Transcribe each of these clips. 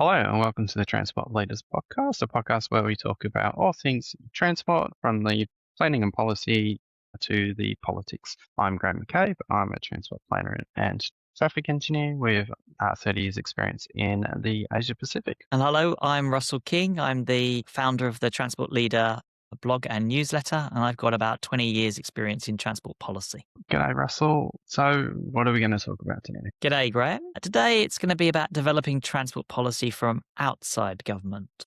Hello and welcome to the Transport Leaders Podcast, a podcast where we talk about all things transport, from the planning and policy to the politics. I'm Graham McCabe. I'm a transport planner and traffic engineer with 30 years experience in the Asia Pacific. And hello, I'm Russell King. I'm the founder of the Transport Leader blog and newsletter, and I've got about 20 years experience in transport policy. G'day, Russell. So what are we going to talk about today? G'day, Graham. Today it's going to be about developing transport policy from outside government.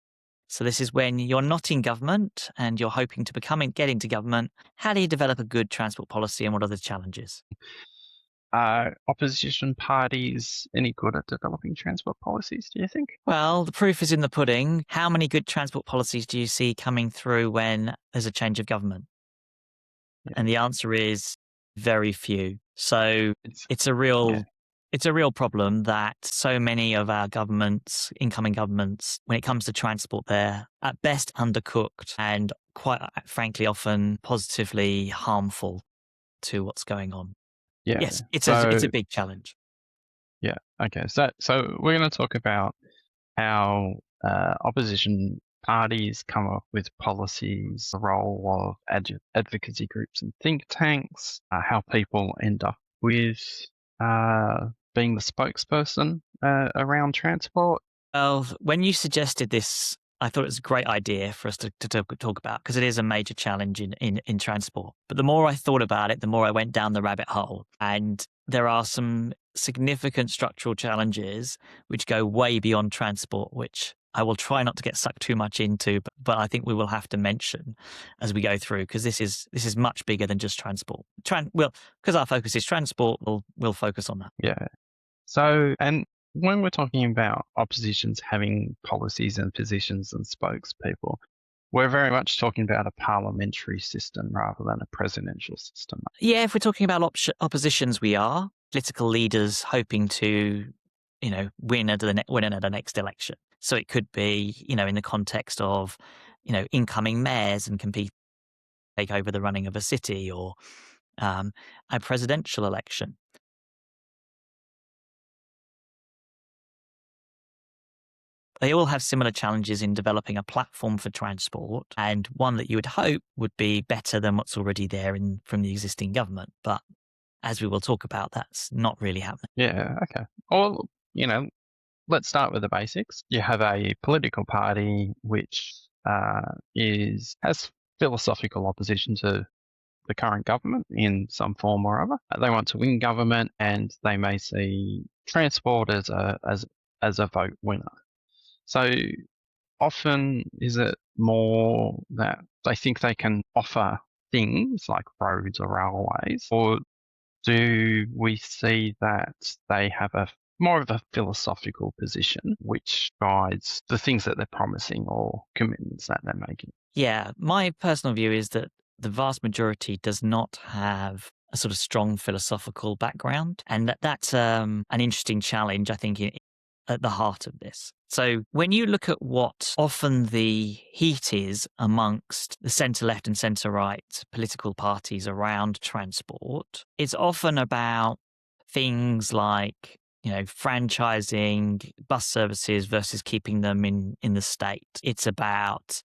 So this is when you're not in government and you're hoping to get into government. How do you develop a good transport policy and what are the challenges? Opposition parties any good at developing transport policies, do you think? Well, the proof is in the pudding. How many good transport policies do you see coming through when there's a change of government? Yeah. And the answer is very few. So it's a real problem that so many of our incoming governments, when it comes to transport, they're at best undercooked and quite frankly often positively harmful to what's going on. Yeah. Yes, it's a big challenge. Yeah. Okay. So we're going to talk about how opposition parties come up with policies, the role of advocacy groups and think tanks, how people end up with being the spokesperson around transport. Well, when you suggested this, I thought it was a great idea for us to talk about because it is a major challenge in transport. But the more I thought about it, the more I went down the rabbit hole. And there are some significant structural challenges which go way beyond transport, which I will try not to get sucked too much into, but I think we will have to mention as we go through because this is much bigger than just transport. Because our focus is transport, we'll focus on that. Yeah. So, and when we're talking about oppositions having policies and positions and spokespeople, we're very much talking about a parliamentary system rather than a presidential system. Yeah, if we're talking about oppositions, we are political leaders hoping to, win at the next election. So it could be, in the context of, incoming mayors and take over the running of a city or a presidential election. They all have similar challenges in developing a platform for transport, and one that you would hope would be better than what's already there from the existing government. But as we will talk about, that's not really happening. Yeah, okay. Well, let's start with the basics. You have a political party which has philosophical opposition to the current government in some form or other. They want to win government, and they may see transport as a vote winner. So often is it more that they think they can offer things like roads or railways, or do we see that they have more of a philosophical position which guides the things that they're promising or commitments that they're making? Yeah, my personal view is that the vast majority does not have a sort of strong philosophical background, and that's an interesting challenge, I think, at the heart of this. So when you look at what often the heat is amongst the centre-left and centre-right political parties around transport, it's often about things like, franchising bus services versus keeping them in the state. It's about,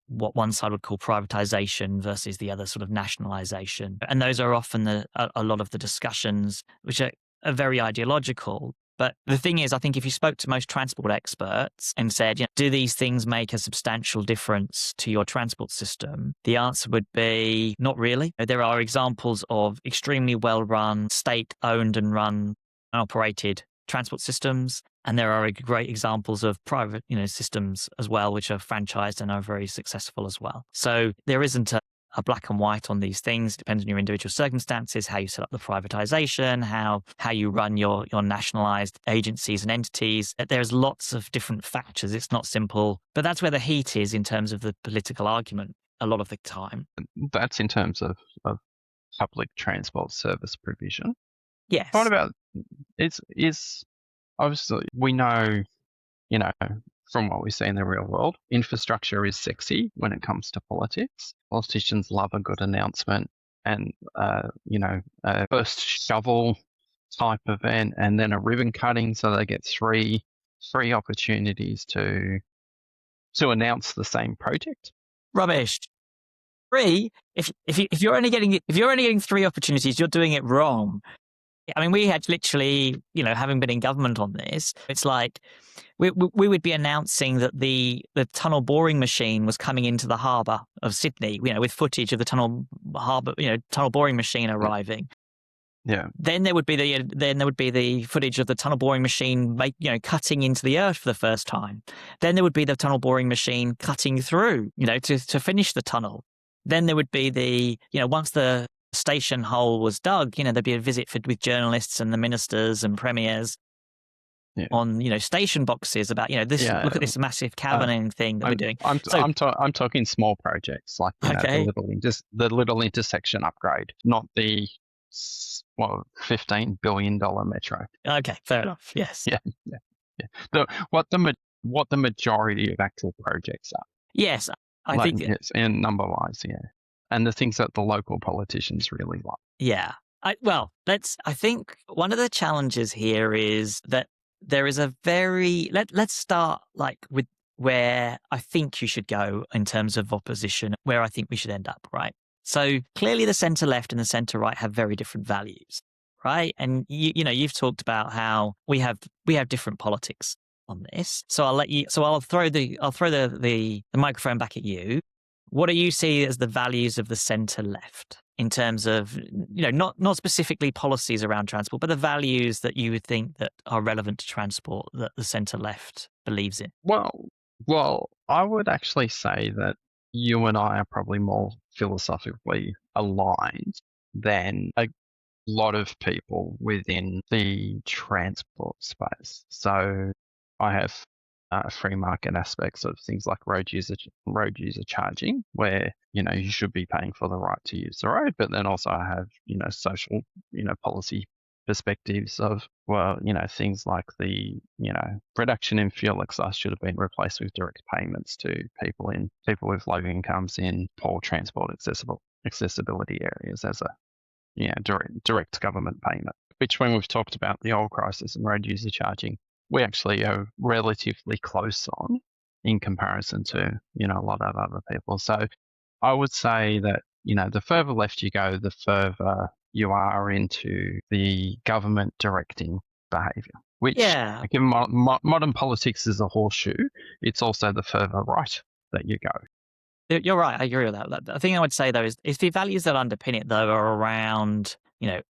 what one side would call privatization versus the other sort of nationalization. And those are often a lot of the discussions which are very ideological. But the thing is, I think if you spoke to most transport experts and said, do these things make a substantial difference to your transport system? The answer would be not really. There are examples of extremely well-run, state-owned and run and operated transport systems. And there are great examples of private, systems as well, which are franchised and are very successful as well. So there isn't a black and white on these things. It depends on your individual circumstances, how you set up the privatization, how you run your nationalized agencies and entities. There's lots of different factors. It's not simple, but that's where the heat is in terms of the political argument a lot of the time. That's in terms of public transport service provision. Yes. What about is obviously we know, from what we see in the real world, infrastructure is sexy when it comes to politics. Politicians love a good announcement and, a first shovel type event and then a ribbon cutting so they get 3 3 opportunities to announce the same project. Rubbish. 3. If you're only getting 3 opportunities, you're doing it wrong. I mean, we had literally, having been in government on this, it's like we would be announcing that the tunnel boring machine was coming into the harbour of Sydney, with footage of the tunnel boring machine arriving. Yeah. Then there would be the footage of the tunnel boring machine, cutting into the earth for the first time. Then there would be the tunnel boring machine cutting through, to finish the tunnel. Then there would be once the station hole was dug, there'd be a visit with journalists and the ministers and premiers on, station boxes about, this. Yeah. Look at this massive cabining thing that we're doing. I'm talking small projects like the little intersection upgrade, not the $15 billion metro. Okay, fair enough. Yes. Yeah. What the majority of actual projects are. Yes, I think. Yes, and number-wise, yeah. And the things that the local politicians really like. Yeah. I think one of the challenges here is that there is a very, let's start with where I think you should go in terms of opposition, where I think we should end up, right? So clearly the centre left and the centre right have very different values, right? And you've talked about how we have different politics on this. So I'll throw the microphone back at you. What do you see as the values of the centre left in terms of, not specifically policies around transport, but the values that you would think that are relevant to transport that the centre left believes in? Well, I would actually say that you and I are probably more philosophically aligned than a lot of people within the transport space. So I have free market aspects of things like road user charging, where you should be paying for the right to use the road, but then also I have social policy perspectives of things like the reduction in fuel excise should have been replaced with direct payments to people with low incomes in poor transport accessibility areas as a direct government payment, which when we've talked about the oil crisis and road user charging, we actually are relatively close on in comparison to, a lot of other people. So I would say that, the further left you go, the further you are into the government directing behaviour, which, given modern politics is a horseshoe, it's also the further right that you go. You're right. I agree with that. The thing I would say, though, is the values that underpin it, though, are around,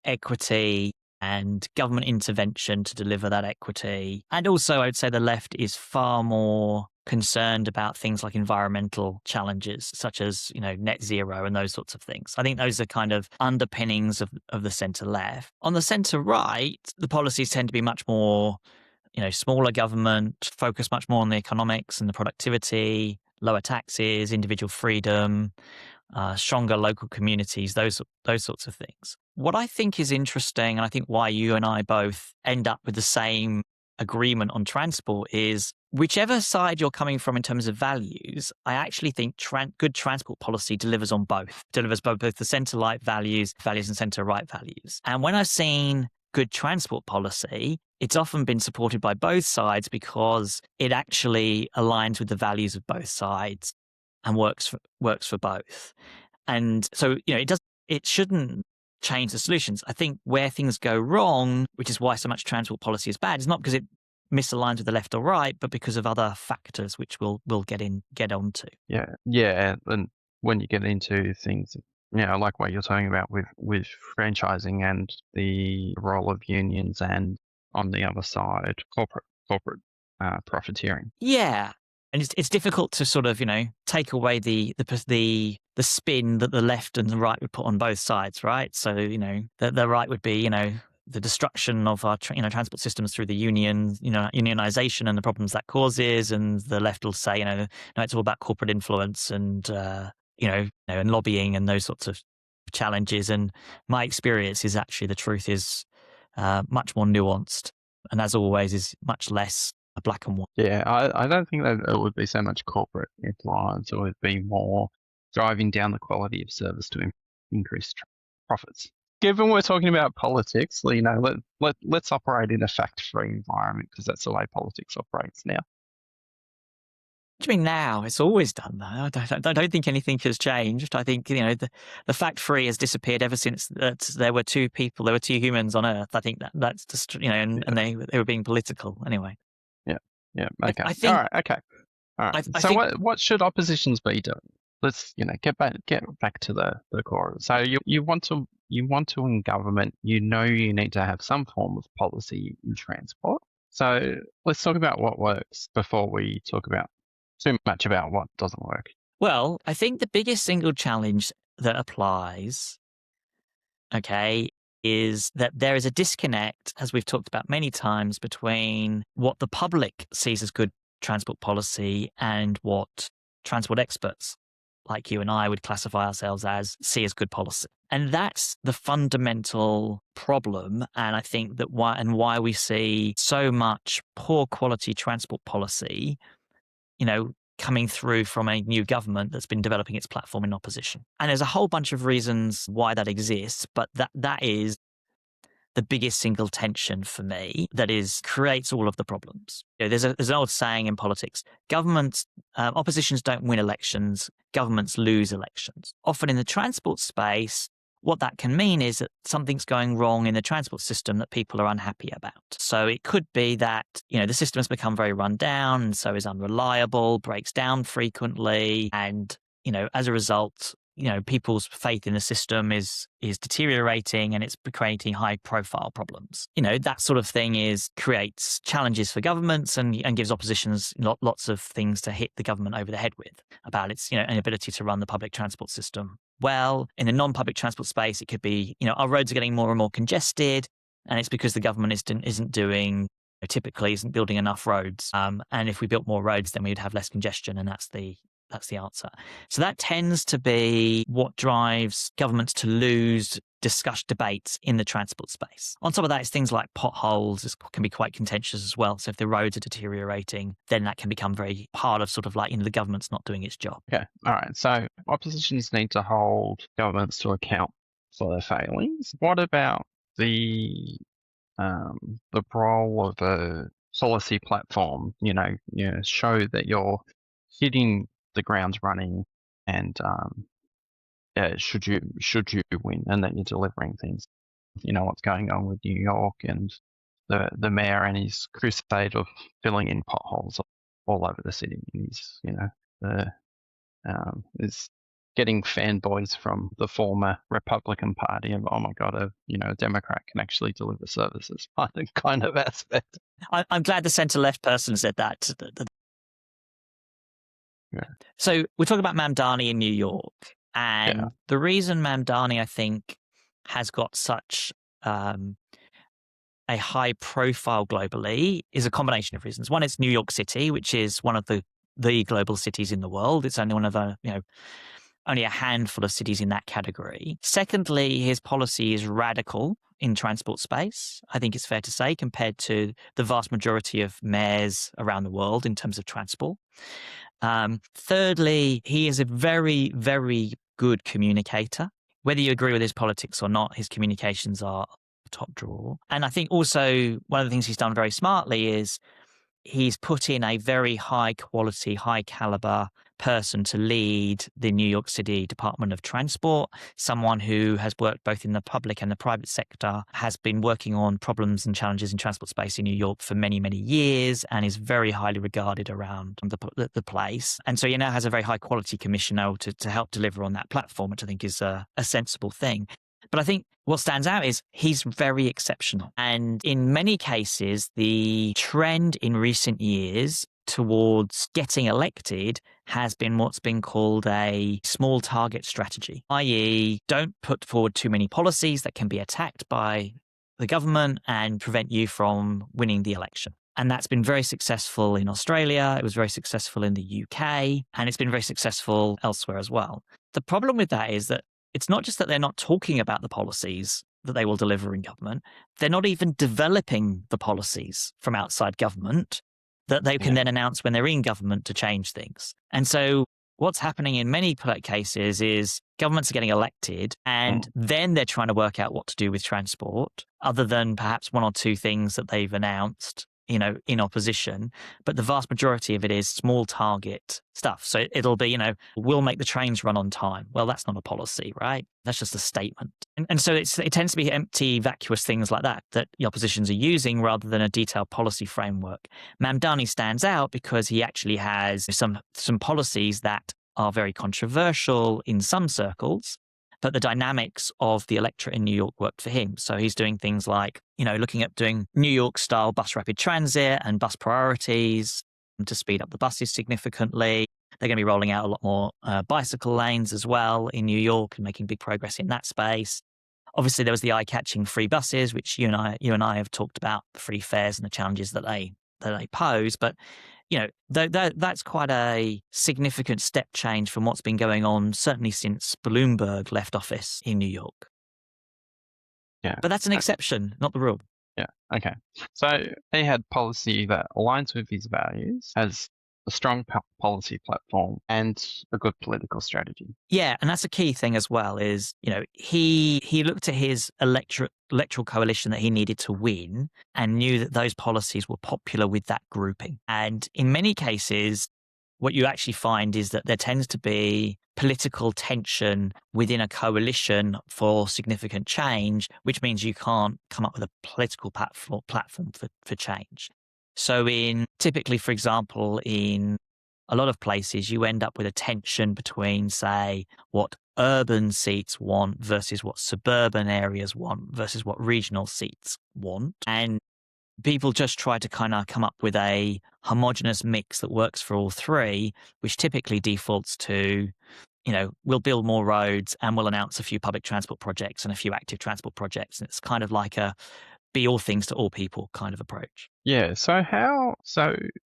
equity and government intervention to deliver that equity. And also, I would say the left is far more concerned about things like environmental challenges, such as, net zero and those sorts of things. I think those are kind of underpinnings of the centre left. On the centre right, the policies tend to be much more, smaller government, focus much more on the economics and the productivity, lower taxes, individual freedom, stronger local communities, those sorts of things. What I think is interesting, and I think why you and I both end up with the same agreement on transport, is whichever side you're coming from in terms of values, I actually think good transport policy delivers on both. Delivers both the centre-right values and centre-right values. And when I've seen good transport policy, it's often been supported by both sides because it actually aligns with the values of both sides and works for both. And so, it shouldn't change the solutions. I think where things go wrong, which is why so much transport policy is bad, is not because it misaligns with the left or right, but because of other factors which we'll get onto. Yeah. And when you get into things, like what you're talking about with franchising and the role of unions, and on the other side, corporate profiteering. Yeah. And it's difficult to sort of, take away the spin that the left and the right would put on both sides, right? So, the right would be, the destruction of our transport systems through the unionization and the problems that causes, and the left will say, no, it's all about corporate influence and and lobbying and those sorts of challenges. And my experience is actually the truth is much more nuanced, and as always, is much less a black and white. Yeah, I don't think that it would be so much corporate influence. It would be more driving down the quality of service to increase profits. given we're talking about politics, let's operate in a fact-free environment because that's the way politics operates now. What do you mean now? It's always done that. I don't think anything has changed. I think, the fact free has disappeared ever since that there were two humans on Earth. I think that's just, and they were being political anyway. Yeah. Okay. I think, all right. Okay. All right. I So think, what should oppositions be doing? Let's get back to the core. So you want to in government. You need to have some form of policy in transport. So let's talk about what works before we talk about too much about what doesn't work. well, I think the biggest single challenge that applies, okay, is that there is a disconnect, as we've talked about many times, between what the public sees as good transport policy and what transport experts like you and I would classify ourselves as see as good policy. And that's the fundamental problem. And I think that why we see so much poor quality transport policy, coming through from a new government that's been developing its platform in opposition. And there's a whole bunch of reasons why that exists, but that is the biggest single tension for me that creates all of the problems. There's an old saying in politics: oppositions don't win elections, governments lose elections. Often in the transport space, what that can mean is that something's going wrong in the transport system that people are unhappy about. So it could be that, the system has become very run down and so is unreliable, breaks down frequently. And, as a result, people's faith in the system is deteriorating and it's creating high profile problems. That sort of thing creates challenges for governments and gives oppositions lots of things to hit the government over the head with about its, inability to run the public transport system well. In the non-public transport space, it could be, our roads are getting more and more congested, and it's because the government isn't building enough roads. And if we built more roads, then we would have less congestion, and that's the answer. So that tends to be what drives governments to lose debates in the transport space. On top of that, it's things like potholes can be quite contentious as well. So if the roads are deteriorating, then that can become very part of sort of like, the government's not doing its job. Okay. All right. So oppositions need to hold governments to account for their failings. What about the role of a policy platform? Show that you're hitting the ground running, and should you win, and that you're delivering things. What's going on with New York and the mayor and his crusade of filling in potholes all over the city. He's is getting fanboys from the former Republican Party of, oh my God, a Democrat can actually deliver services kind of aspect. I'm glad the centre-left person said that. Yeah. So we're talking about Mamdani in New York, and the reason Mamdani, I think, has got such a high profile globally is a combination of reasons. One is New York City, which is one of the global cities in the world. It's only one of the, only a handful of cities in that category. Secondly, his policy is radical in transport space, I think it's fair to say, compared to the vast majority of mayors around the world in terms of transport. Thirdly, he is a very, very good communicator. Whether you agree with his politics or not, his communications are top drawer. And I think also one of the things he's done very smartly is he's put in a very high quality, high caliber person to lead the New York City Department of Transport, someone who has worked both in the public and the private sector, has been working on problems and challenges in transport space in New York for many, many years, and is very highly regarded around the place. And so he now has a very high quality commissioner to help deliver on that platform, which I think is a sensible thing. But I think what stands out is he's very exceptional. And in many cases, the trend in recent years towards getting elected has been what's been called a small target strategy, i.e. don't put forward too many policies that can be attacked by the government and prevent you from winning the election. And that's been very successful in Australia. It was very successful in the UK, and it's been very successful elsewhere as well. The problem with that is that it's not just that they're not talking about the policies that they will deliver in government. They're not even developing the policies from outside government that they can then announce when they're in government to change things. And so What's happening in many cases is governments are getting elected and then they're trying to work out what to do with transport, other than perhaps one or two things that they've announced, in opposition. But the vast majority of it is small target stuff. So it'll be, we'll make the trains run on time. Well, that's not a policy, right? That's just a statement. And so it tends to be empty, vacuous things like that the oppositions are using rather than a detailed policy framework. Mamdani stands out because he actually has some policies that are very controversial in some circles, but the dynamics of the electorate in New York worked for him. So he's doing things like, looking at doing New York-style bus rapid transit and bus priorities to speed up the buses significantly. They're going to be rolling out a lot more bicycle lanes as well in New York and making big progress in that space. Obviously, there was the eye-catching free buses, which you and I have talked about, the free fares and the challenges that they pose. But that's quite a significant step change from what's been going on, certainly since Bloomberg left office in New York. Yeah. But that's an exception, not the rule. Yeah. Okay. So he had policy that aligns with his values, has a strong policy platform, and a good political strategy. Yeah, and that's a key thing as well. Is he looked at his electoral coalition that he needed to win, and knew that those policies were popular with that grouping. And in many cases, what you actually find is that there tends to be political tension within a coalition for significant change, which means you can't come up with a political platform for change. So typically, for example, in a lot of places, you end up with a tension between, say, what urban seats want versus what suburban areas want versus what regional seats want. And people just try to kind of come up with a homogenous mix that works for all three, which typically defaults to, we'll build more roads and we'll announce a few public transport projects and a few active transport projects. And it's kind of like a be all things to all people kind of approach. Yeah. So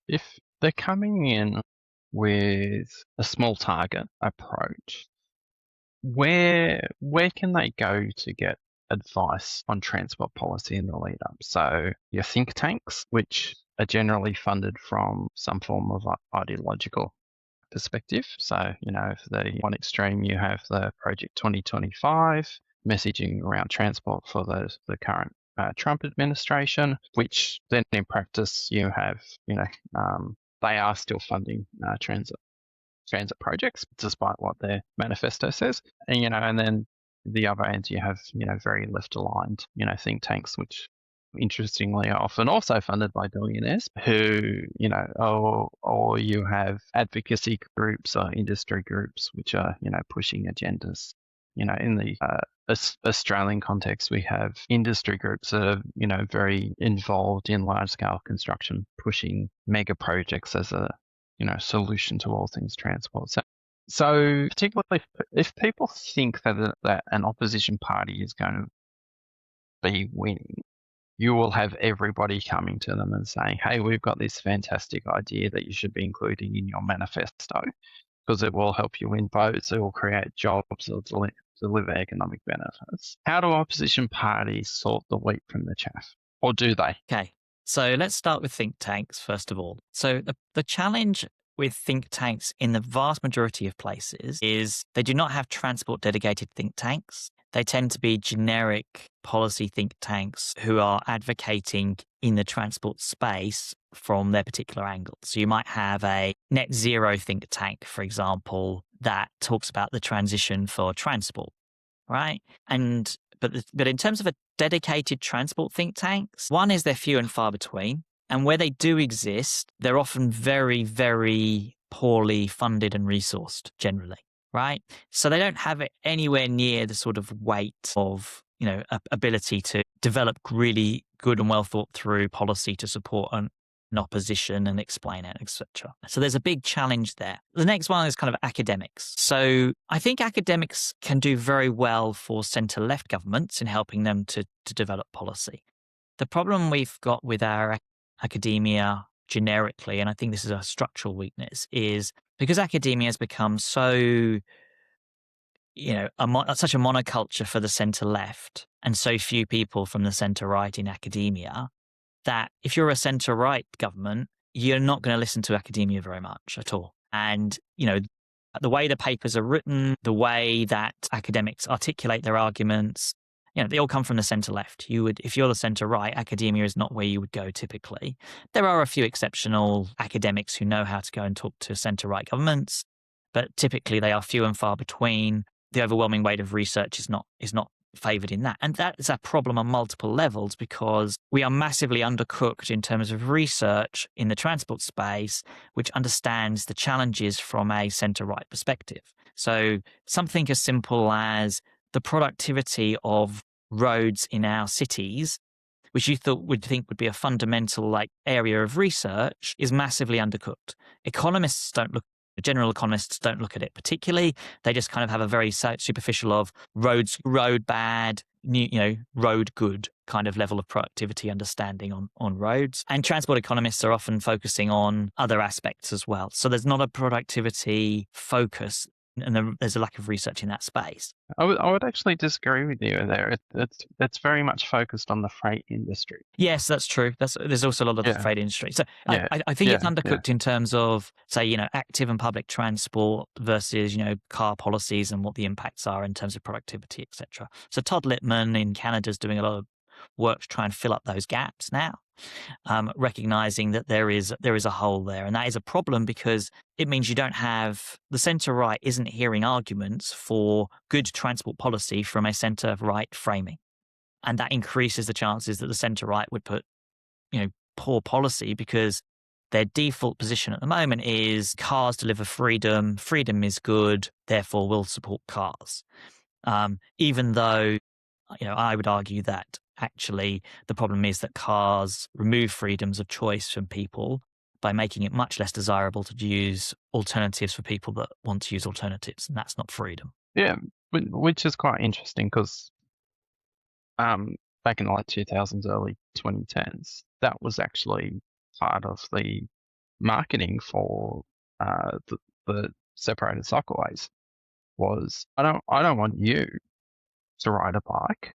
if they're coming in with a small target approach, where can they go to get advice on transport policy in the lead up? So your think tanks, which are generally funded from some form of ideological perspective. So, for the one extreme, you have the Project 2025 messaging around transport for the current Trump administration, which then in practice you have, they are still funding transit projects, despite what their manifesto says. And then the other end, you have, very left aligned, think tanks, which interestingly are often also funded by billionaires who, or you have advocacy groups or industry groups, which are, pushing agendas. In the Australian context, we have industry groups that are, very involved in large scale construction, pushing mega projects as a, solution to all things transport. So particularly if people think that an opposition party is going to be winning, you will have everybody coming to them and saying, hey, we've got this fantastic idea that you should be including in your manifesto because it will help you win votes, it will create jobs, it will deliver economic benefits. How do opposition parties sort the wheat from the chaff? Or do they? Okay. So let's start with think tanks, first of all. So the challenge with think tanks in the vast majority of places is they do not have transport dedicated think tanks. They tend to be generic policy think tanks who are advocating in the transport space from their particular angle. So you might have a net zero think tank, for example, that talks about the transition for transport, right? But in terms of a dedicated transport think tanks, one is they're few and far between. And where they do exist, they're often very, very poorly funded and resourced generally, right? So they don't have it anywhere near the sort of weight of, ability to develop really good and well thought through policy to support an opposition and explain it, etc. So there's a big challenge there. The next one is kind of academics. So I think academics can do very well for centre-left governments in helping them to develop policy. The problem we've got with our academia generically, and I think this is a structural weakness, is because academia has become so, such a monoculture for the centre-left and so few people from the centre-right in academia, that if you're a centre-right government, you're not going to listen to academia very much at all. And, The way the papers are written, the way that academics articulate their arguments, they all come from the centre left. If you're the centre right, academia is not where you would go typically. There are a few exceptional academics who know how to go and talk to centre right governments, but typically they are few and far between. The overwhelming weight of research is not favoured in that. And that is a problem on multiple levels because we are massively undercooked in terms of research in the transport space, which understands the challenges from a centre-right perspective. So something as simple as the productivity of roads in our cities, which you would think would be a fundamental area of research, is massively undercooked. General economists don't look at it particularly. They just kind of have a very superficial of road bad, road good kind of level of productivity understanding on roads. And transport economists are often focusing on other aspects as well. So there's not a productivity focus, and there's a lack of research in that space. I would actually disagree with you there. It's very much focused on the freight industry. Yes, that's true. There's also a lot of the freight industry. So I think it's undercooked in terms of, say, active and public transport versus, car policies and what the impacts are in terms of productivity, etc. So Todd Littman in Canada is doing a lot of work to try and fill up those gaps now, recognizing that there is a hole there. And that is a problem because it means you don't have the centre right isn't hearing arguments for good transport policy from a centre right framing. And that increases the chances that the centre right would put, poor policy because their default position at the moment is cars deliver freedom. Freedom is good. Therefore, we'll support cars. Even though, I would argue that actually the problem is that cars remove freedoms of choice from people by making it much less desirable to use alternatives for people that want to use alternatives. And that's not freedom. Yeah, which is quite interesting because back in the late 2000s, early 2010s, that was actually part of the marketing for the separated cycleways. Was I don't want you to ride a bike.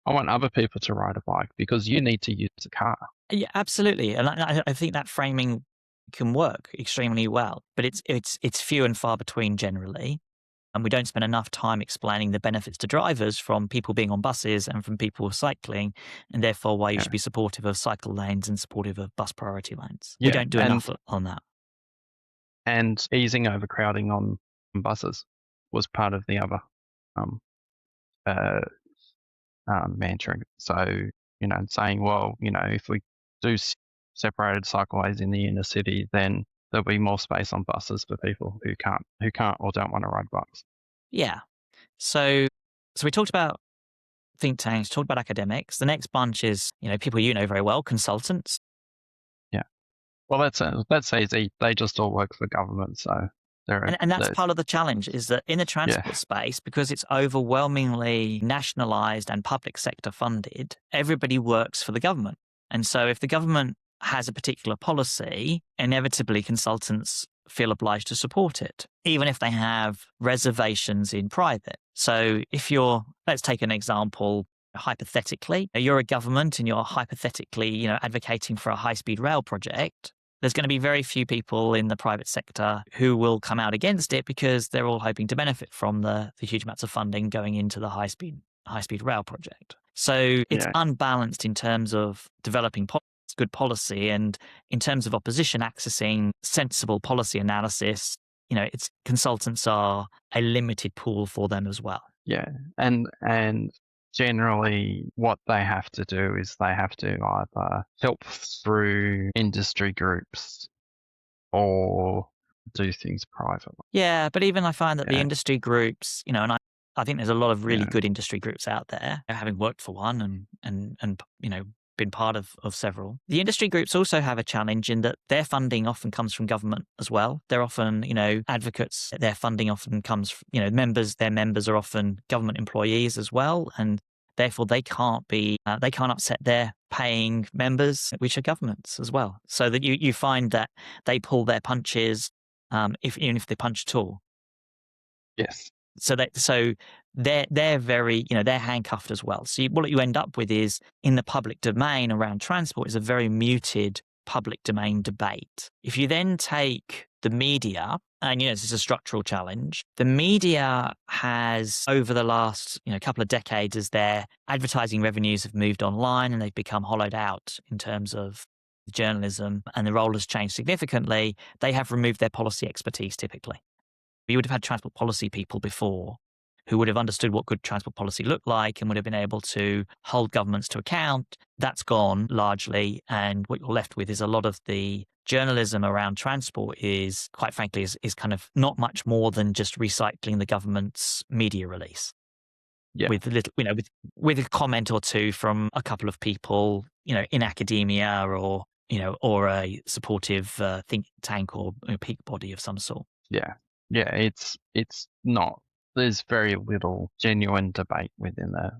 I want other people to ride a bike because you need to use a car. Yeah, absolutely, and I think that framing can work extremely well, but it's few and far between generally. And we don't spend enough time explaining the benefits to drivers from people being on buses and from people cycling, and therefore why you should be supportive of cycle lanes and supportive of bus priority lanes. We don't do enough on that. And easing overcrowding on buses was part of the other mantra. So, saying, well, if we do separated cycleways in the inner city, then there'll be more space on buses for people who can't or don't want to ride bikes. Yeah. So we talked about think tanks, talked about academics. The next bunch is, people very well, consultants. Yeah. Well, that's easy. They just all work for government, so and that's part of the challenge is that in the transport space, because it's overwhelmingly nationalised and public sector funded, everybody works for the government. And so if the government has a particular policy, inevitably consultants feel obliged to support it, even if they have reservations in private. So let's take an example, hypothetically, you're a government and you're hypothetically, advocating for a high-speed rail project. There's going to be very few people in the private sector who will come out against it because they're all hoping to benefit from the huge amounts of funding going into the high-speed rail project. So it's unbalanced in terms of developing good policy, and in terms of opposition accessing sensible policy analysis, consultants are a limited pool for them as well. Yeah, and generally what they have to do is they have to either help through industry groups or do things privately. Yeah, but even I find that the industry groups, and I think there's a lot of really good industry groups out there, having worked for one and been part of several. The industry groups also have a challenge in that their funding often comes from government as well. They're often, advocates. Their funding often comes, their members are often government employees as well. And therefore they can't upset their paying members, which are governments as well. So that you find that they pull their punches, even if they punch at all. Yes. So they're very, they're handcuffed as well. So what you end up with is in the public domain around transport is a very muted public domain debate. If you then take the media, and this is a structural challenge. The media has, over the last couple of decades, as their advertising revenues have moved online and they've become hollowed out in terms of journalism, and the role has changed significantly, they have removed their policy expertise typically. You would have had transport policy people before who would have understood what good transport policy looked like and would have been able to hold governments to account. That's gone largely. And what you're left with is a lot of the journalism around transport is, quite frankly, is kind of not much more than just recycling the government's media release. Yeah. With a little, with a comment or two from a couple of people, in academia or a supportive think tank or peak body of some sort. Yeah. It's not. There's very little genuine debate within the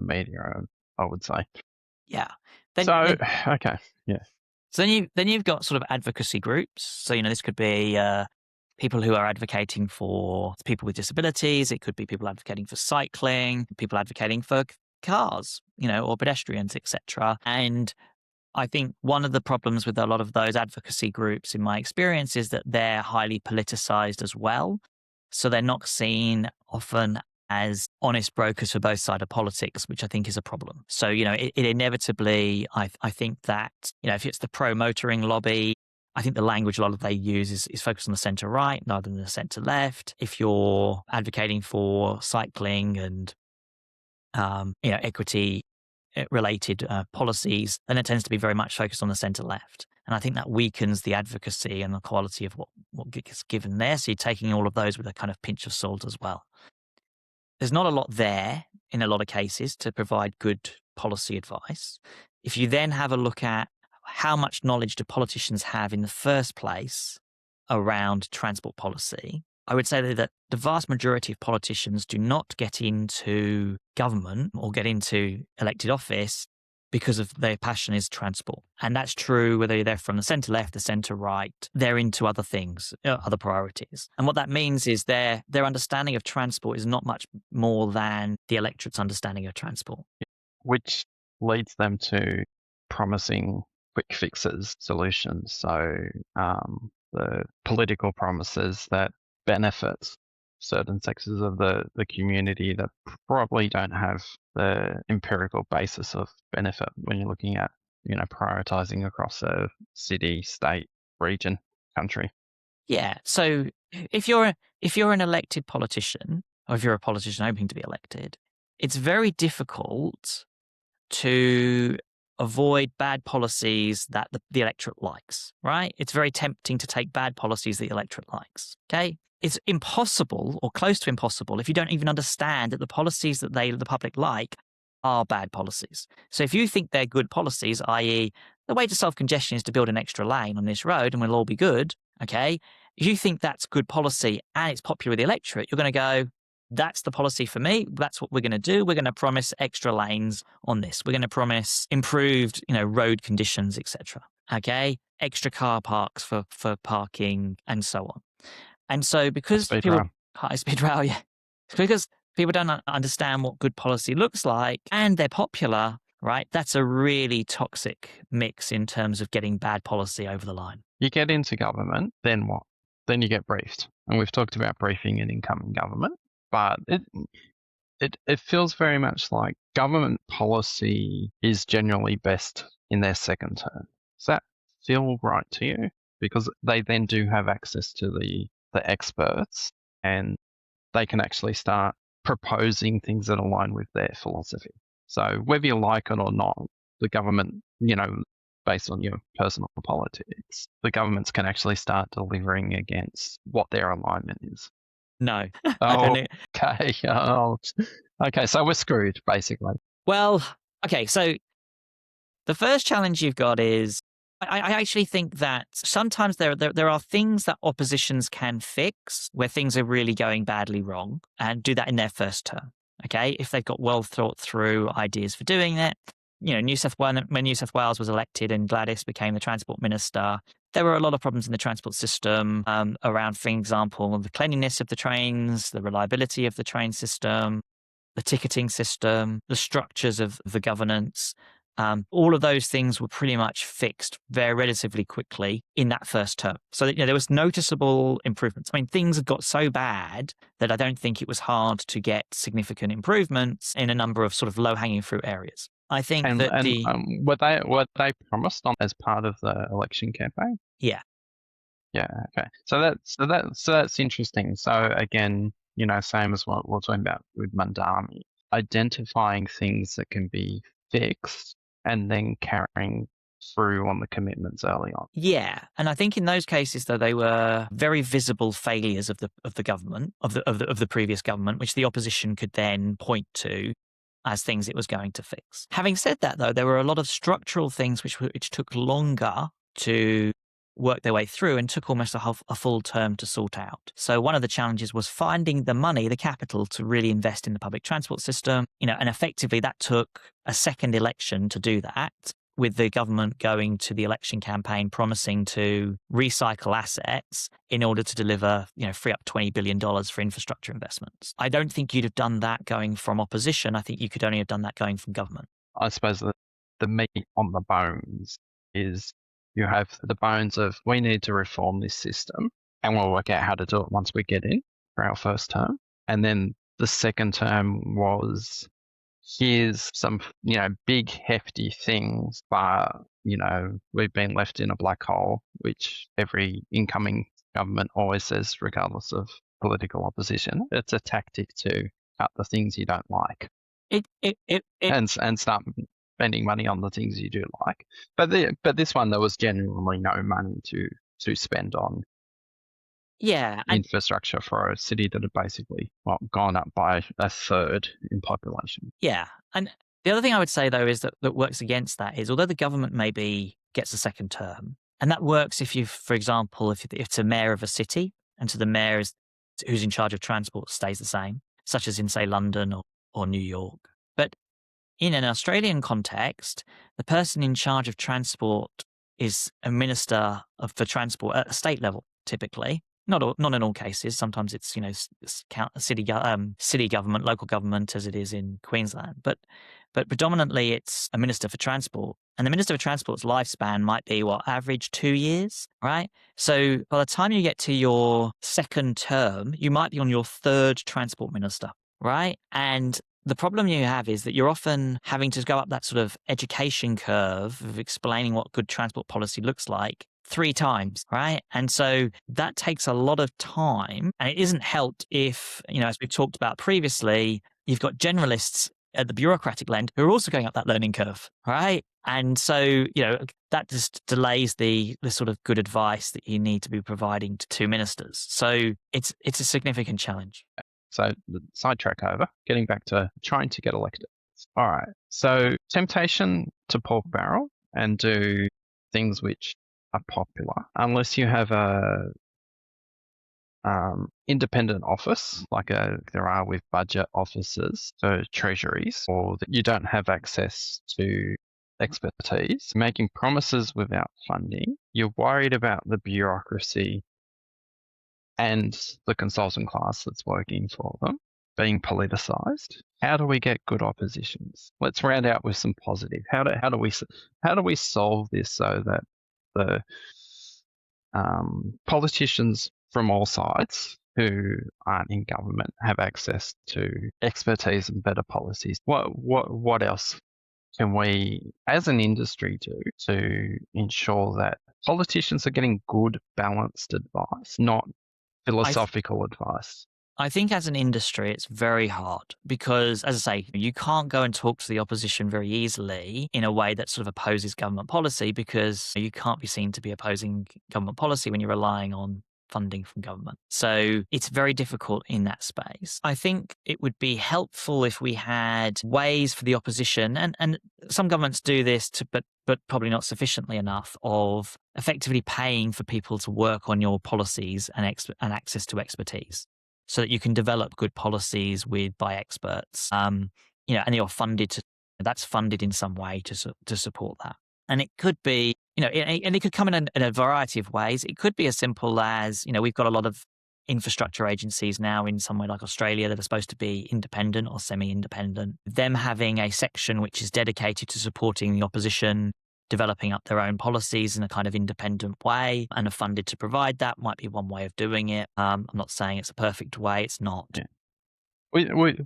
media, I would say. Yeah. Okay. Yeah. So then you've got sort of advocacy groups. So this could be people who are advocating for people with disabilities. It could be people advocating for cycling, people advocating for cars, or pedestrians, etc. And I think one of the problems with a lot of those advocacy groups, in my experience, is that they're highly politicized as well. So they're not seen often as honest brokers for both sides of politics, which I think is a problem. So, it inevitably, I think that, if it's the pro-motoring lobby, I think the language a lot of they use is focused on the centre right rather than the centre left. If you're advocating for cycling and, equity related policies, then it tends to be very much focused on the centre left. And I think that weakens the advocacy and the quality of what gets given there. So you're taking all of those with a kind of pinch of salt as well. There's not a lot there in a lot of cases to provide good policy advice. If you then have a look at how much knowledge do politicians have in the first place around transport policy, I would say that the vast majority of politicians do not get into government or get into elected office because of their passion is transport. And that's true whether they're from the centre left, the centre right, they're into other things, other priorities. And what that means is their understanding of transport is not much more than the electorate's understanding of transport. Which leads them to promising quick fixes, solutions. So the political promises that benefit certain sectors of the community that probably don't have the empirical basis of benefit when you're looking at, prioritizing across a city, state, region, country. Yeah. So if you're an elected politician, or if you're a politician hoping to be elected, it's very difficult to avoid bad policies that the electorate likes, right? It's very tempting to take bad policies the electorate likes, okay? It's impossible or close to impossible if you don't even understand that the policies that the public like are bad policies. So if you think they're good policies, i.e. the way to solve congestion is to build an extra lane on this road and we'll all be good, okay? If you think that's good policy and it's popular with the electorate, you're going to go, that's the policy for me. That's what we're going to do. We're going to promise extra lanes on this. We're going to promise improved, road conditions, etc. Okay, extra car parks for parking and so on. And so because high speed rail, yeah, because people don't understand what good policy looks like and they're popular, right? That's a really toxic mix in terms of getting bad policy over the line. You get into government, then what? Then you get briefed, and we've talked about briefing in incoming government. But it feels very much like government policy is generally best in their second term. Does that feel right to you? Because they then do have access to the experts and they can actually start proposing things that align with their philosophy. So whether you like it or not, the government, based on your personal politics, the governments can actually start delivering against what their alignment is. No. Okay. Okay. So we're screwed, basically. Well, okay. So the first challenge you've got is I actually think that sometimes there are things that oppositions can fix where things are really going badly wrong and do that in their first term. Okay. If they've got well thought through ideas for doing it. When New South Wales was elected and Gladys became the transport minister, there were a lot of problems in the transport system around, for example, the cleanliness of the trains, the reliability of the train system, the ticketing system, the structures of the governance. All of those things were pretty much fixed very relatively quickly in that first term. So there was noticeable improvements. I mean, things had got so bad that I don't think it was hard to get significant improvements in a number of sort of low-hanging fruit areas. I think And that were they promised on as part of the election campaign? yeah. Yeah. Okay. So that's interesting. So again, same as what we're talking about with Mamdani, identifying things that can be fixed and then carrying through on the commitments early on. Yeah, and I think in those cases, though, they were very visible failures of the government of the previous government, which the opposition could then point to as things it was going to fix. Having said that, though, there were a lot of structural things which took longer to work their way through and took almost a full term to sort out. So one of the challenges was finding the money, the capital, to really invest in the public transport system. And effectively that took a second election to do that, with the government going to the election campaign promising to recycle assets in order to deliver, free up $20 billion for infrastructure investments. I don't think you'd have done that going from opposition. I think you could only have done that going from government. I suppose the meat on the bones is you have the bones of we need to reform this system and we'll work out how to do it once we get in for our first term. And then the second term was here's some, big hefty things, but, we've been left in a black hole, which every incoming government always says, regardless of political opposition. It's a tactic to cut the things you don't like and start spending money on the things you do like. But this one, there was genuinely no money to spend on infrastructure for a city that had basically gone up by a third in population. Yeah. And the other thing I would say, though, is that works against that is, although the government maybe gets a second term, and that works if you, for example, if it's a mayor of a city and so the mayor who's in charge of transport stays the same, such as in, say, London or New York. But in an Australian context, the person in charge of transport is a minister for transport at a state level, typically. Not in all cases. Sometimes it's city government, local government, as it is in Queensland. But predominantly it's a minister for transport, and the minister for transport's lifespan might be average 2 years, right? So by the time you get to your second term, you might be on your third transport minister, right? And the problem you have is that you're often having to go up that sort of education curve of explaining what good transport policy looks like 3 times, right? And so that takes a lot of time, and it isn't helped if, as we've talked about previously, you've got generalists at the bureaucratic end who are also going up that learning curve, right? And so, that just delays the sort of good advice that you need to be providing to ministers. So it's a significant challenge. So the sidetrack over, getting back to trying to get elected. All right. So temptation to pork barrel and do things which are popular, unless you have a independent office like there are with budget offices, so treasuries, or that you don't have access to expertise, making promises without funding. You're worried about the bureaucracy and the consultant class that's working for them being politicized. How do we get good oppositions? Let's round out with some positive. How do we solve this so that the politicians from all sides who aren't in government have access to expertise and better policies? What else can we, as an industry, do to ensure that politicians are getting good, balanced advice, not philosophical advice? I think as an industry, it's very hard because, as I say, you can't go and talk to the opposition very easily in a way that sort of opposes government policy, because you can't be seen to be opposing government policy when you're relying on funding from government. So it's very difficult in that space. I think it would be helpful if we had ways for the opposition, and some governments do this, but probably not sufficiently enough, of effectively paying for people to work on your policies and access to expertise, so that you can develop good policies by experts, and you're funded that's funded in some way to support that. And it could be, and it could come in a variety of ways. It could be as simple as, we've got a lot of infrastructure agencies now in somewhere like Australia that are supposed to be independent or semi-independent, them having a section which is dedicated to supporting the opposition, developing up their own policies in a kind of independent way and are funded to provide that might be one way of doing it. I'm not saying it's a perfect way. It's not. Yeah.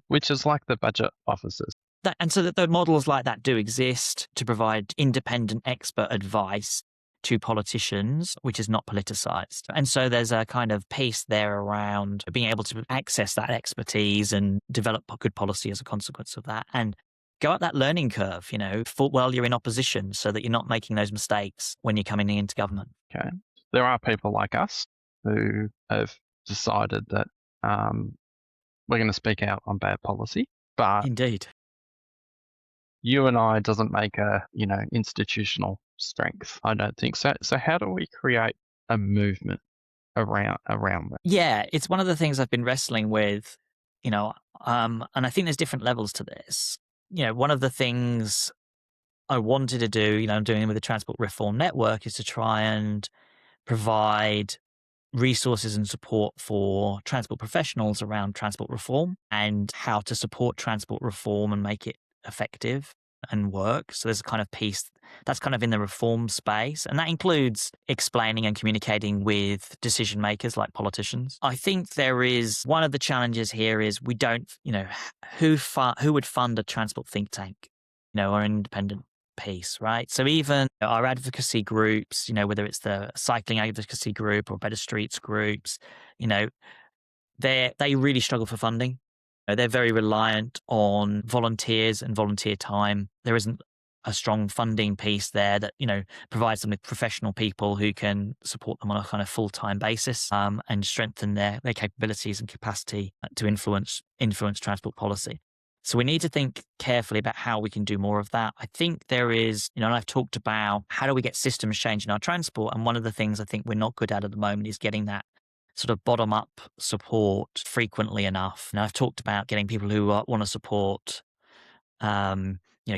Which is like the budget officers. And so that the models like that do exist to provide independent expert advice to politicians, which is not politicized. And so there's a kind of piece there around being able to access that expertise and develop good policy as a consequence of that. And go up that learning curve, while you're in opposition so that you're not making those mistakes when you're coming into government. Okay. There are people like us who have decided that we're going to speak out on bad policy, but Indeed. you and I doesn't make a, institutional strength. I don't think so. So how do we create a movement around that? Yeah, it's one of the things I've been wrestling with, and I think there's different levels to this. One of the things I wanted to do, I'm doing with the Transport Reform Network, is to try and provide resources and support for transport professionals around transport reform and how to support transport reform and make it effective and work. So there's a kind of piece that's kind of in the reform space, and that includes explaining and communicating with decision makers like politicians. I think there is one of the challenges here is we don't, who would fund a transport think tank, or an independent piece, right? So even our advocacy groups, whether it's the cycling advocacy group or Better Streets groups, they really struggle for funding. They're very reliant on volunteers and volunteer time. There isn't a strong funding piece there that, provides them with professional people who can support them on a kind of full-time basis and strengthen their capabilities and capacity to influence transport policy. So we need to think carefully about how we can do more of that. I think there is, and I've talked about how do we get systems change in our transport. And one of the things I think we're not good at the moment is getting that sort of bottom-up support frequently enough. And I've talked about getting people who want to support,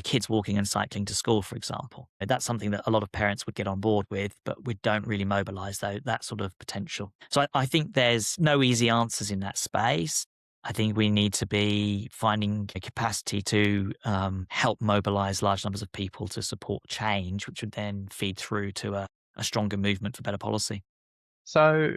kids walking and cycling to school, for example. That's something that a lot of parents would get on board with, but we don't really mobilize that sort of potential. So I think there's no easy answers in that space. I think we need to be finding a capacity to help mobilize large numbers of people to support change, which would then feed through to a stronger movement for better policy. So,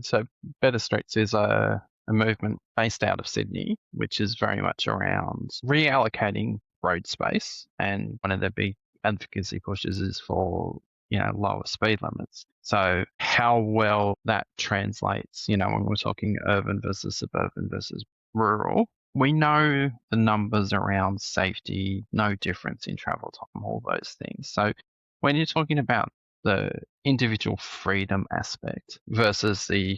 so Better Streets is a movement based out of Sydney, which is very much around reallocating road space. And one of the big advocacy pushes is for, lower speed limits. So how well that translates, when we're talking urban versus suburban versus rural, we know the numbers around safety, no difference in travel time, all those things. So when you're talking about the individual freedom aspect versus the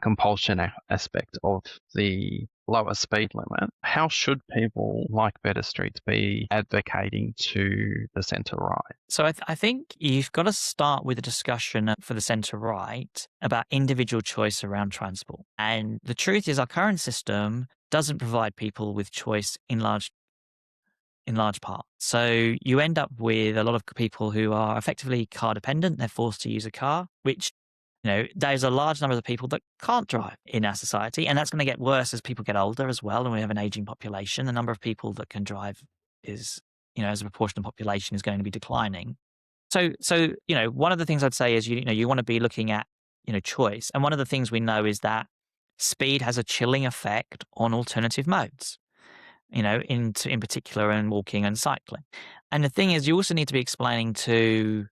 compulsion aspect of the lower speed limit, how should people like Better Streets be advocating to the centre right? So I think you've got to start with a discussion for the centre right about individual choice around transport. And the truth is our current system doesn't provide people with choice in large part. So you end up with a lot of people who are effectively car dependent. They're forced to use a car, which there's a large number of people that can't drive in our society. And that's going to get worse as people get older as well. And we have an aging population. The number of people that can drive is, as a proportion of the population is going to be declining. So one of the things I'd say is, you want to be looking at, choice. And one of the things we know is that speed has a chilling effect on alternative modes, in particular in walking and cycling. And the thing is, you also need to be explaining to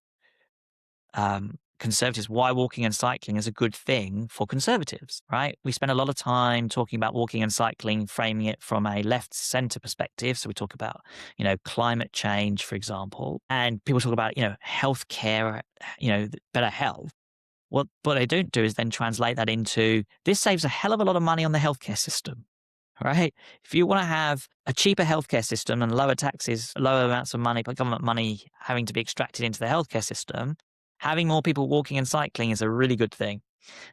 conservatives why walking and cycling is a good thing for conservatives, right? We spend a lot of time talking about walking and cycling, framing it from a left-center perspective. So we talk about, climate change, for example, and people talk about, healthcare, better health. What they don't do is then translate that into this saves a hell of a lot of money on the healthcare system, right? If you want to have a cheaper healthcare system and lower taxes, lower amounts of money, government money having to be extracted into the healthcare system, having more people walking and cycling is a really good thing,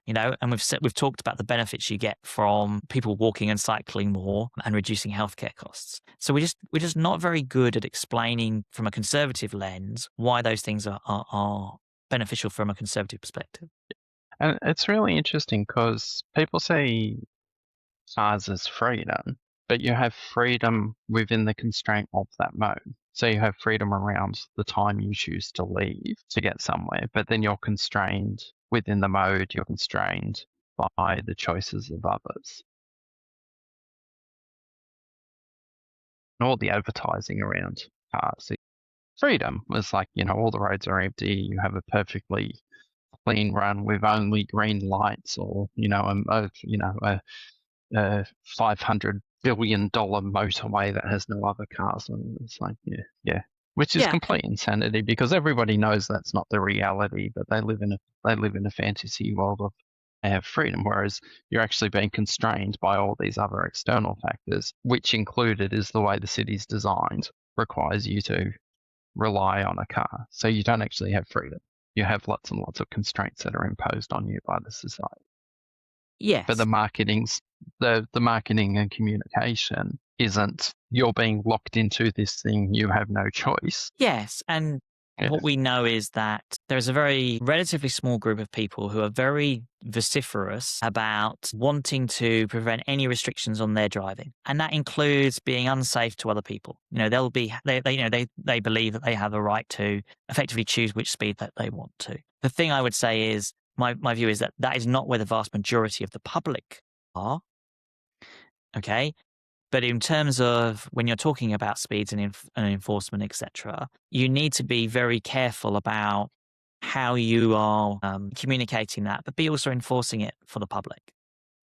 and we've talked about the benefits you get from people walking and cycling more and reducing healthcare costs. So we're just not very good at explaining from a conservative lens why those things are beneficial from a conservative perspective. And it's really interesting because people say cars as freedom, but you have freedom within the constraint of that mode. So you have freedom around the time you choose to leave to get somewhere, but then you're constrained within the mode, you're constrained by the choices of others. And all the advertising around cars. Freedom was like, all the roads are empty, you have a perfectly clean run with only green lights, or, a $500 billion motorway that has no other cars. And it's like, yeah, which is Yeah, complete insanity because everybody knows that's not the reality, but they live in a fantasy world of have freedom, whereas you're actually being constrained by all these other external factors, which included is the way the city's designed requires you to rely on a car. So you don't actually have freedom. You have lots and lots of constraints that are imposed on you by the society. But yes. the marketing and communication isn't you're being locked into this thing, you have no choice. Yes, and Yeah. what we know is that there's a very relatively small group of people who are very vociferous about wanting to prevent any restrictions on their driving, and that includes being unsafe to other people. They believe that they have a right to effectively choose which speed that they want to. The thing I would say is my view is that that is not where the vast majority of the public are. Okay, but in terms of when you're talking about speeds and enforcement, etc., you need to be very careful about how you are communicating that, but be also enforcing it for the public.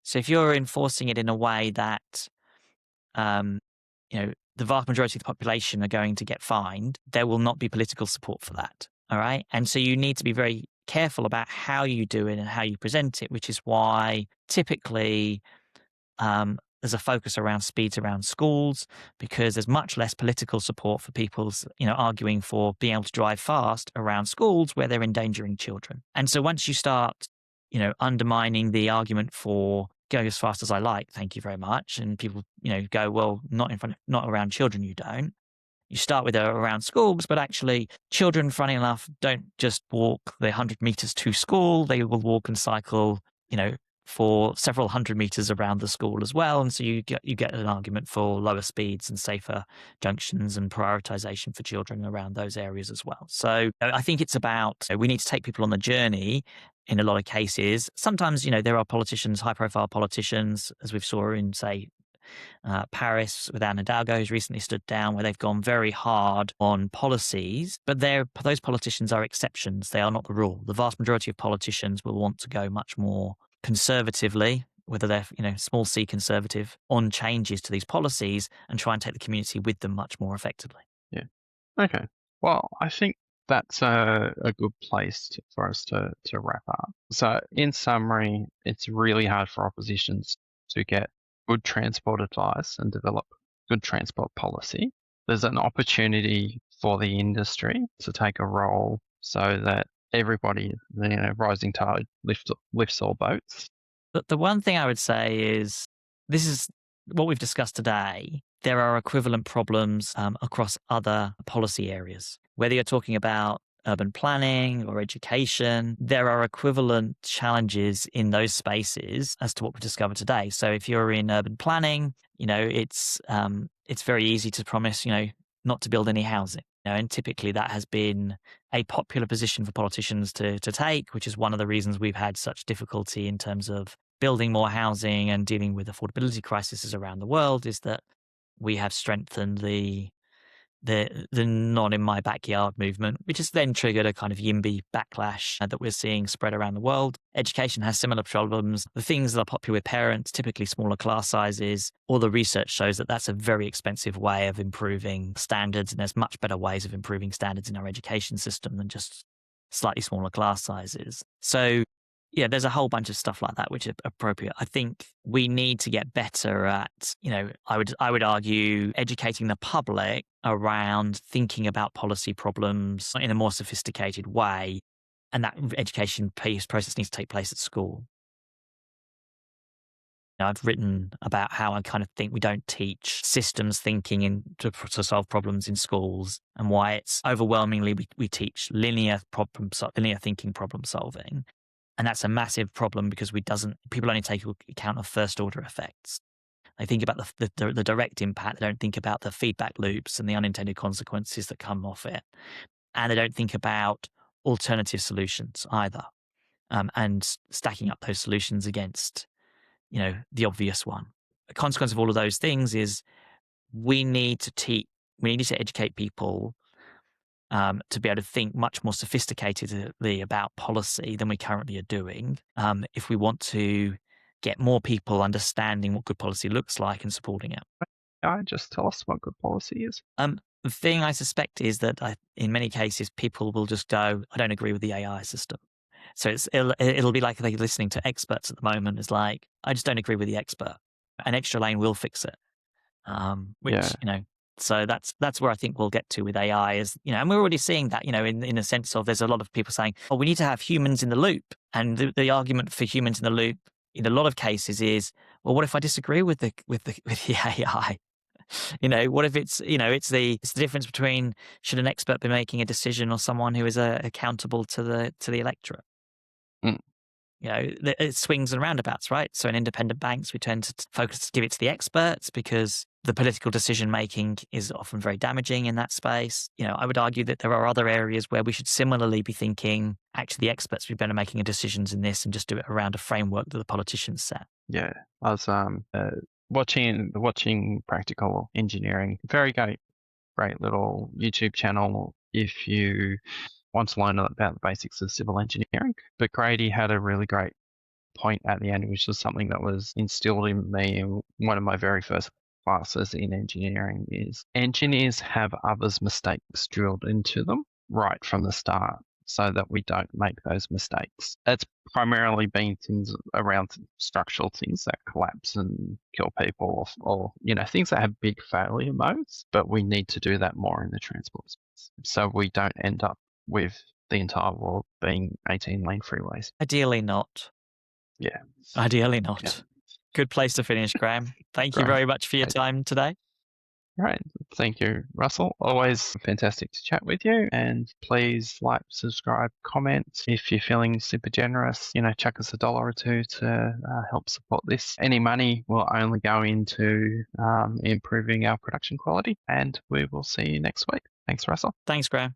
So if you're enforcing it in a way that, um, the vast majority of the population are going to get fined, there will not be political support for that. All right. And so you need to be very careful about how you do it and how you present it, which is why typically there's a focus around speeds around schools because there's much less political support for people's, arguing for being able to drive fast around schools where they're endangering children. And so once you start, undermining the argument for going as fast as I like, thank you very much, and people, go, well, not around children, you don't. You start with around schools, but actually children, funny enough, don't just walk the 100 meters to school. They will walk and cycle, for several hundred meters around the school as well. And so you get an argument for lower speeds and safer junctions and prioritization for children around those areas as well. So I think it's about, we need to take people on the journey in a lot of cases. Sometimes, there are politicians, high profile politicians, as we've saw in, say, Paris with Anne Hidalgo, who's recently stood down, where they've gone very hard on policies, but those politicians are exceptions. They are not the rule. The vast majority of politicians will want to go much more conservatively, whether they're small c conservative, on changes to these policies and try and take the community with them much more effectively. Yeah. Okay. Well, I think that's a good place for us to wrap up. So, in summary, it's really hard for oppositions to get good transport advice and develop good transport policy. There's an opportunity for the industry to take a role so that everybody, rising tide lifts all boats. But the one thing I would say is this is what we've discussed today. There are equivalent problems across other policy areas. Whether you're talking about urban planning or education, there are equivalent challenges in those spaces as to what we discovered today. So if you're in urban planning, it's very easy to promise, not to build any housing. And typically that has been a popular position for politicians to take, which is one of the reasons we've had such difficulty in terms of building more housing and dealing with affordability crises around the world, is that we have strengthened the not in my backyard movement, which has then triggered a kind of YIMBY backlash that we're seeing spread around the world. Education has similar problems. The things that are popular with parents, typically smaller class sizes, all the research shows that that's a very expensive way of improving standards, and there's much better ways of improving standards in our education system than just slightly smaller class sizes. So yeah, there's a whole bunch of stuff like that which are appropriate. I think we need to get better at, I would argue, educating the public around thinking about policy problems in a more sophisticated way, and that education process needs to take place at school. I've written about how I kind of think we don't teach systems thinking to solve problems in schools, and why it's overwhelmingly we teach linear thinking, problem solving. And that's a massive problem because people only take account of first order effects. They think about the direct impact. They don't think about the feedback loops and the unintended consequences that come off it. And they don't think about alternative solutions either. And stacking up those solutions against, the obvious one. The consequence of all of those things is we need to educate people to be able to think much more sophisticatedly about policy than we currently are doing, if we want to get more people understanding what good policy looks like and supporting it. Just tell us what good policy is. The thing I suspect is that in many cases, people will just go, I don't agree with the AI system. So it'll be like they're listening to experts at the moment. It's like, I just don't agree with the expert. An extra lane will fix it. So that's where I think we'll get to with AI is, and we're already seeing that, in a sense of there's a lot of people saying, oh, we need to have humans in the loop. And the argument for humans in the loop in a lot of cases is, well, what if I disagree with the AI? What if it's the difference between should an expert be making a decision or someone who is accountable to the electorate? Mm. It swings and roundabouts, right? So in independent banks, we tend to give it to the experts because the political decision making is often very damaging in that space. I would argue that there are other areas where we should similarly be thinking, actually, the experts would be better making making decisions in this and just do it around a framework that the politicians set. Yeah, I was watching Practical Engineering. Very great little YouTube channel if you want to learn about the basics of civil engineering. But Grady had a really great point at the end, which was something that was instilled in me in one of my very first classes in engineering, is engineers have others' mistakes drilled into them right from the start so that we don't make those mistakes. It's primarily been things around structural things that collapse and kill people or things that have big failure modes, but we need to do that more in the transport space so we don't end up with the entire world being 18-lane freeways. Ideally not. Yeah. Ideally not. Yeah. Good place to finish, Graham. Thank you very much for your time today. Right. Thank you, Russell. Always fantastic to chat with you. And please like, subscribe, comment. If you're feeling super generous, chuck us $1 or $2 to help support this. Any money will only go into improving our production quality. And we will see you next week. Thanks, Russell. Thanks, Graham.